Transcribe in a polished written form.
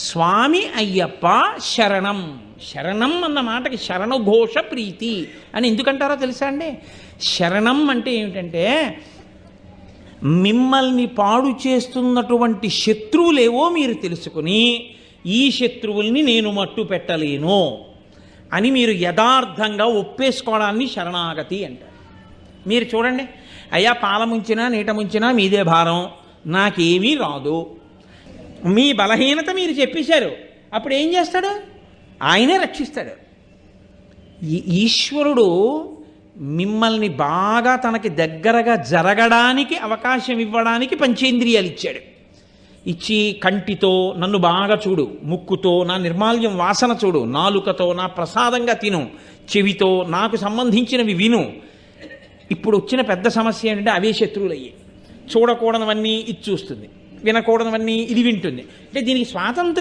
స్వామి అయ్యప్ప శరణం. శరణం అన్న మాటకి శరణఘోష ప్రీతి అని ఎందుకంటారో తెలుసా అండి? శరణం అంటే ఏమిటంటే, మిమ్మల్ని పాడు చేస్తున్నటువంటి శత్రువులేవో మీరు తెలుసుకుని, ఈ శత్రువుల్ని నేను మట్టు పెట్టలేను అని మీరు యథార్థంగా ఒప్పేసుకోవడాన్ని శరణాగతి అంటారు. మీరు చూడండి, అయ్యా పాల ముంచినా నీట ముంచినా మీదే భారం, నాకేమీ రాదు, మీ బలహీనత మీరు చెప్పేశారు. అప్పుడు ఏం చేస్తాడు? ఆయనే రక్షిస్తాడు. ఈశ్వరుడు మిమ్మల్ని బాగా తనకి దగ్గరగా జరగడానికి అవకాశం ఇవ్వడానికి పంచేంద్రియాలు ఇచ్చాడు. ఇచ్చి కంటితో నన్ను బాగా చూడు, ముక్కుతో నా నిర్మాల్యం వాసన చూడు, నాలుకతో నా ప్రసాదంగా తిను, చెవితో నాకు సంబంధించినవి విను. ఇప్పుడు వచ్చిన పెద్ద సమస్య ఏంటంటే అవే శత్రువులు అయ్యాయి. చూడకూడనివన్నీ ఇది చూస్తుంది, వినకూడనివన్నీ ఇది వింటుంది. అంటే దీనికి స్వాతంత్రం